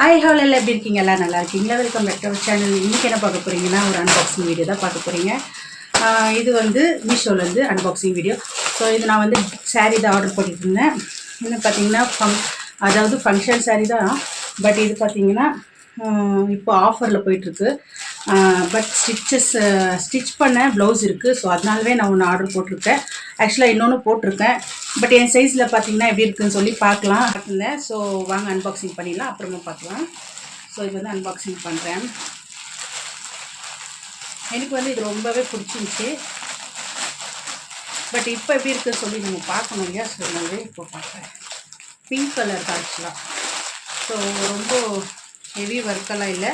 Hi hall எல்லாம் எப்படி இருக்கீங்க? எல்லாம் நல்லா இருக்கீங்களா? Welcome back to our channel. இன்றைக்கி என்ன பார்க்க போகிறீங்கன்னா, ஒரு அன்பாக்சிங் வீடியோ தான் பார்க்க போகிறீங்க. இது வந்து மீஷோலேருந்து அன்பாக்சிங் வீடியோ. ஸோ இது நான் வந்து சாரீ தான் ஆர்டர் பண்ணியிருந்தேன். இன்னும் பார்த்தீங்கன்னா அதாவது ஃபங்க்ஷன் சாரீ தான். பட் இது பார்த்தீங்கன்னா இப்போ ஆஃபரில் போயிட்டுருக்கு. பட் ஸ்டிச் பண்ண ப்ளவுஸ் இருக்குது. ஸோ அதனாலவே நான் ஒன்று ஆர்டர் போட்டிருக்கேன். ஆக்சுவலாக இன்னொன்று போட்டிருக்கேன். பட் என் சைஸில் பார்த்தீங்கன்னா எப்படி இருக்குதுன்னு சொல்லி பார்க்கலாம் இருந்தேன். ஸோ வாங்க அன்பாக்சிங் பண்ணிடலாம், அப்புறமா பார்க்கலாம். ஸோ இது வந்து அன்பாக்சிங் பண்ணுறேன். எனக்கு வந்து இது ரொம்பவே பிடிச்சிருந்துச்சி. பட் இப்போ எப்படி இருக்குன்னு சொல்லி நம்ம பார்க்கணும் இல்லையா? ஸோ நான் இப்போ பார்க்குறேன். பிங்க் கலர் தான் ஆக்சுவலாக. ஸோ ரொம்ப ஹெவி ஒர்க்கெல்லாம் இல்லை,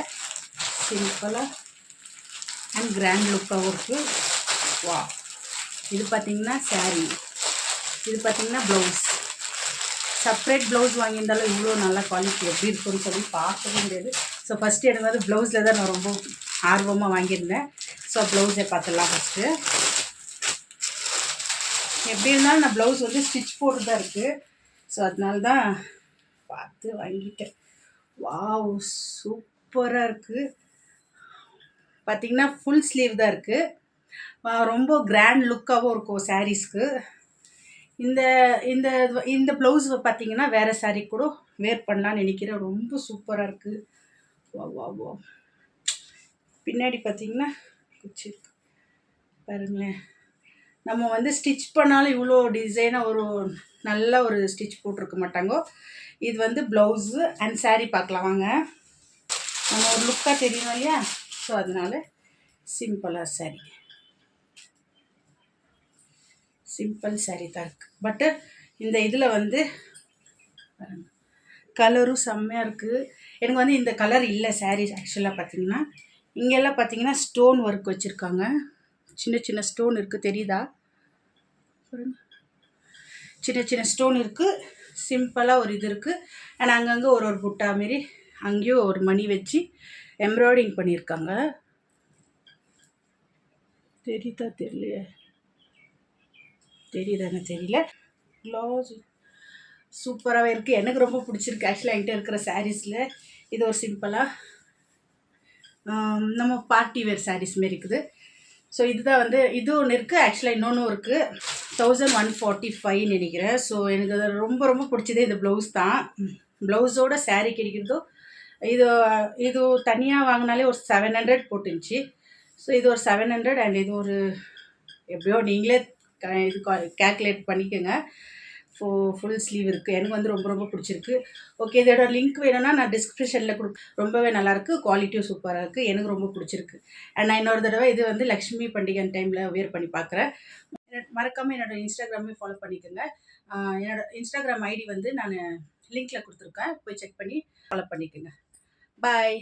சிம்பிளாக அண்ட் கிராண்ட் லுக்காகவும் இருக்குது. வா, இது பார்த்திங்கன்னா சாரீ, இது பார்த்திங்கன்னா ப்ளவுஸ். செப்ரேட் ப்ளவுஸ் வாங்கியிருந்தாலும் இவ்வளோ நல்ல குவாலிட்டி எப்படி இருக்குன்னு சொல்லி பார்க்கவே முடியாது. ஸோ ஃபஸ்ட்டு எனக்கு வந்து ப்ளவுஸில் தான் நான் ரொம்ப ஆர்வமாக வாங்கியிருந்தேன். ஸோ ப்ளவுஸை பார்த்துடலாம் ஃபஸ்ட்டு. எப்படி இருந்தாலும் நான் ப்ளவுஸ் வந்து ஸ்டிச் போட்டு தான் இருக்குது. ஸோ அதனால தான் பார்த்து வாங்கிட்டேன். வாவ், சூப்பராக இருக்குது. பார்த்திங்கன்னா ஃபுல் ஸ்லீவ் தான் இருக்குது. ரொம்ப கிராண்ட் லுக்காகவும் இருக்கும் சாரீஸ்க்கு. இந்த இந்த இந்த ப்ளவுஸ் பார்த்திங்கன்னா வேறு சாரீ கூட வேர் பண்ணலான்னு நினைக்கிறேன். ரொம்ப சூப்பராக இருக்குது. வா வா வா, பின்னாடி பார்த்திங்கன்னா குச்சி இருக்கு பாருங்களேன். நம்ம வந்து ஸ்டிச் பண்ணாலும் இவ்வளோ டிசைனாக ஒரு நல்ல ஒரு ஸ்டிச் போட்டிருக்க மாட்டாங்க. இது வந்து ப்ளவுஸு அண்ட் சாரீ பார்க்கலாம் வாங்க. நம்ம ஒரு லுக்காக தெரியணும் இல்லையா? ஸோ அதனால் சிம்பிளாக சாரீ, சிம்பிள் சாரீ தான் இருக்குது. பட்டு இந்த இதில் வந்து கலரும் செம்மையாக இருக்குது. எனக்கு வந்து இந்த கலர் இல்லை சாரீ ஆக்சுவலாக பார்த்திங்கன்னா. இங்கெல்லாம் பார்த்திங்கன்னா ஸ்டோன் ஒர்க் வச்சுருக்காங்க. சின்ன சின்ன ஸ்டோன் இருக்குது, தெரியுதா? சின்ன சின்ன ஸ்டோன் இருக்குது. சிம்பிளாக ஒரு இது இருக்குது. அண்ட் அங்கங்கே ஒரு ஒரு புட்டா மாரி அங்கேயும் ஒரு மணி வச்சு எம்ப்ராய்டிங் பண்ணியிருக்காங்க. தெரியுதா? தெரியலையே, தெரியுதாங்க? தெரியல. க்ளவுஸ் சூப்பராகவே இருக்குது. எனக்கு ரொம்ப பிடிச்சிருக்கு ஆக்சுவலாக. என்கிட்ட இருக்கிற சாரீஸில் இது ஒரு சிம்பிளாக நம்ம பார்ட்டி வேர் சாரீஸ் மாரி இருக்குது. ஸோ இதுதான் வந்து இது ஒன்று இருக்குது. ஆக்சுவலாக இன்னொன்று இருக்குது. 1145 நினைக்கிறேன். ஸோ எனக்கு அது ரொம்ப ரொம்ப பிடிச்சதே இந்த ப்ளவுஸ் தான். ப்ளவுஸோட சாரீ கிடைக்கிறதோ இது இது தனியாக வாங்கினாலே ஒரு 700 போட்டுருந்துச்சு. ஸோ இது ஒரு 700 அண்ட் இது ஒரு எப்படியோ நீங்களே இது கேல்குலேட் பண்ணிக்கோங்க. ஃபுல் ஸ்லீவ் இருக்குது. எனக்கு வந்து ரொம்ப ரொம்ப பிடிச்சிருக்கு. ஓகே, இதோட லிங்க் வேணும்னா நான் டிஸ்கிரிப்ஷனில் ரொம்பவே நல்லாயிருக்கு. குவாலிட்டியும் சூப்பராக இருக்குது. எனக்கு ரொம்ப பிடிச்சிருக்கு. அண்ட் நான் இன்னொரு தடவை இது வந்து லக்ஷ்மி பண்டிகை டைமில் வேர் பண்ணி பார்க்குறேன். மறக்காமல் என்னோடய இன்ஸ்டாகிராமே ஃபாலோ பண்ணிக்கோங்க. என்னோடய இன்ஸ்டாகிராம் ஐடி வந்து நான் லிங்க்கில் கொடுத்துருக்கேன், போய் செக் பண்ணி ஃபாலோ பண்ணிக்கோங்க. பாய்.